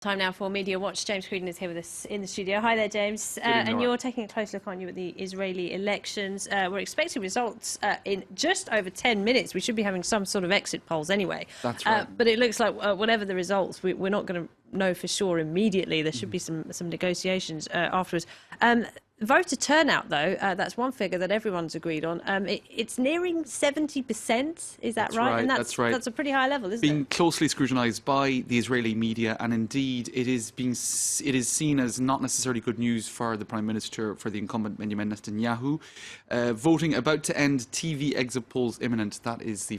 Time now for Media Watch. James Creedon is here with us in the studio. Hi there, James. And you're taking a close look, aren't you, at the Israeli elections. We're expecting results in just over 10 minutes. We should be having some sort of exit polls anyway. That's right. But it looks like whatever the results, we're not going to know for sure immediately. There should be some negotiations afterwards. Voter turnout, though, that's one figure that everyone's agreed on. It's nearing 70%, is that right? And that's right. That's a pretty high level, isn't it? Being closely scrutinised by the Israeli media, and indeed it is seen as not necessarily good news for the Prime Minister, for the incumbent Benjamin Netanyahu. Voting about to end, TV exit polls imminent. That is the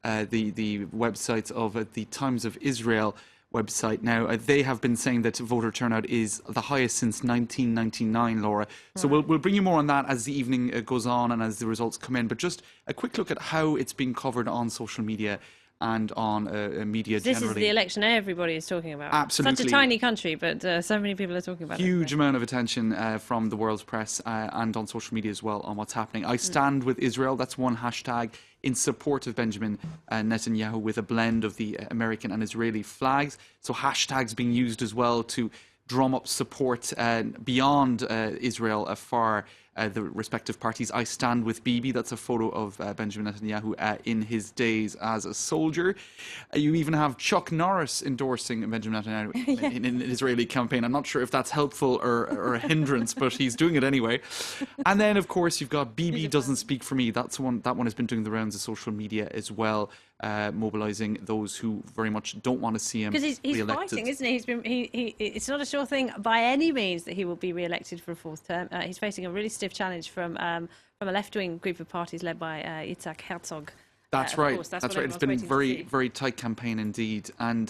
websites of the Times of Israel website. Now, they have been saying that voter turnout is the highest since 1999, Laura. So we'll bring you more on that as the evening goes on and as the results come in. But just a quick look at how it's being covered on social media and on media generally. This is the election everybody is talking about. Absolutely. Such a tiny country, but so many people are talking about it. Huge amount of attention from the world's press and on social media as well on what's happening. I stand with Israel. That's one hashtag in support of Benjamin Netanyahu, with a blend of the American and Israeli flags. So hashtags being used as well to drum up support beyond Israel for the respective parties. I stand with Bibi. That's a photo of Benjamin Netanyahu in his days as a soldier. You even have Chuck Norris endorsing Benjamin Netanyahu in an Israeli campaign. I'm not sure if that's helpful or a hindrance, but he's doing it anyway. And then, of course, you've got Bibi doesn't speak for me. That one has been doing the rounds of social media as well, mobilising those who very much don't want to see him because he's re-elected. fighting, isn't he? It's not a sure thing by any means that he will be re-elected for a fourth term. He's facing a really stiff challenge from a left-wing group of parties led by Yitzhak Herzog. That's right. That's right. It's been a very tight campaign indeed. And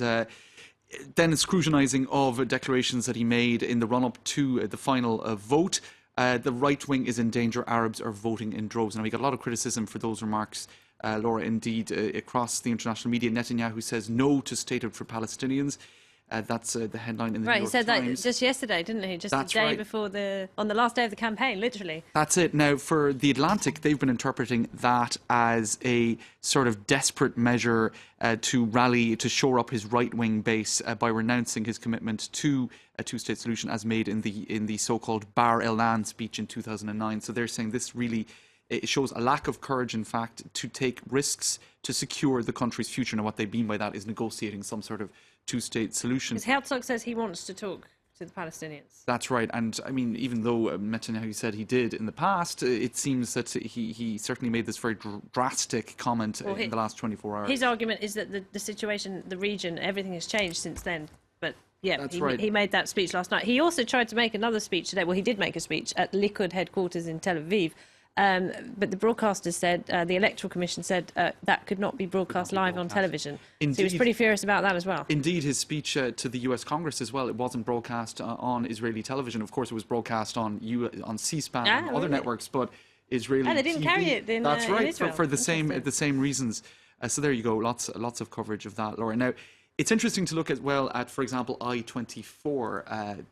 then scrutinising of declarations that he made in the run-up to the final vote. The right wing is in danger. Arabs are voting in droves. And we got a lot of criticism for those remarks, Laura, indeed, across the international media. Netanyahu says no to statehood for Palestinians. That's the headline in the New York Times. Right, he said that just yesterday, didn't he? Just the day before on the last day of the campaign, literally. That's it. Now, for The Atlantic, they've been interpreting that as a sort of desperate measure to shore up his right-wing base by renouncing his commitment to a two-state solution as made in the so-called Bar Elan speech in 2009. So they're saying this really... It shows a lack of courage, in fact, to take risks to secure the country's future. Now, what they mean by that is negotiating some sort of two-state solution. Because Herzog says he wants to talk to the Palestinians. That's right. And, I mean, even though Netanyahu said he did in the past, it seems that he certainly made this very drastic comment in the last 24 hours. His argument is that the situation, the region, everything has changed since then. But, yeah, he made that speech last night. He also tried to make another speech today. Well, he did make a speech at Likud headquarters in Tel Aviv. But the broadcaster said, the Electoral Commission said that could not be broadcast live on television. Indeed. So he was pretty furious about that as well. Indeed, his speech to the US Congress as well, it wasn't broadcast on Israeli television. Of course, it was broadcast on C-SPAN and other networks, but Israeli they didn't TV, carry it in That's right, in Israel. for the same reasons. So there you go, lots of coverage of that, Laura. Now, it's interesting to look at, for example, I-24,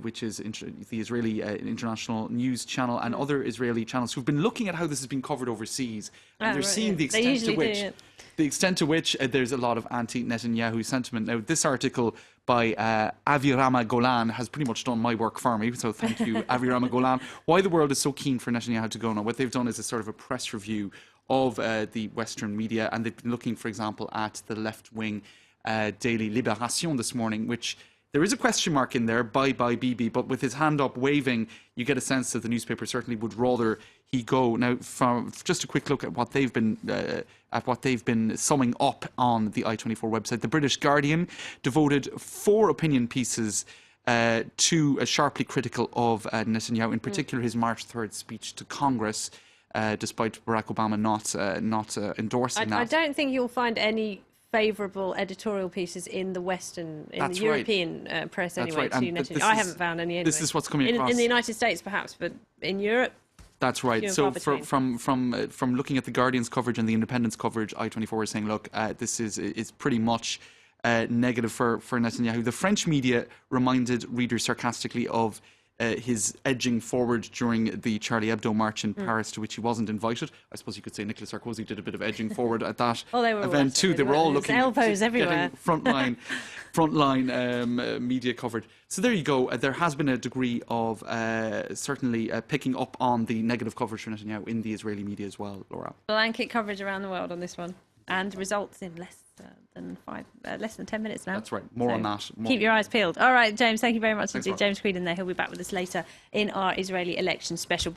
which is the Israeli international news channel, and other Israeli channels who've been looking at how this has been covered overseas. And they're seeing the extent to which there's a lot of anti-Netanyahu sentiment. Now, this article by Avirama Golan has pretty much done my work for me, so thank you, Avirama Golan. Why the world is so keen for Netanyahu to go now. What they've done is a sort of a press review of the Western media, and they've been looking, for example, at the left-wing daily Libération this morning, which there is a question mark in there, bye Bibi, but with his hand up waving, you get a sense that the newspaper certainly would rather he go. Now, from just a quick look at what they've been summing up on the I-24 website, the British Guardian devoted 4 opinion pieces to sharply critical of Netanyahu, in particular his March 3rd speech to Congress, despite Barack Obama not endorsing that. I don't think you'll find any favourable editorial pieces in the Western, the European press anyway. To Netanyahu. I haven't found any anyway. This is what's coming across. In the United States, perhaps, but in Europe. That's right. So from looking at the Guardian's coverage and the Independent's coverage, I-24 is saying, look, this is pretty much negative for Netanyahu. The French media reminded readers sarcastically of his edging forward during the Charlie Hebdo march in Paris, to which he wasn't invited. I suppose you could say Nicolas Sarkozy did a bit of edging forward at that event too. They were all looking elbows everywhere. Frontline media covered. So there you go. There has been a degree of certainly picking up on the negative coverage for Netanyahu in the Israeli media as well, Laura. Blanket coverage around the world on this one, and results in less than 10 minutes now. That's right. More on that. Keep your eyes peeled. All right, James, thank you very much indeed. James Creedon there. He'll be back with us later in our Israeli election special.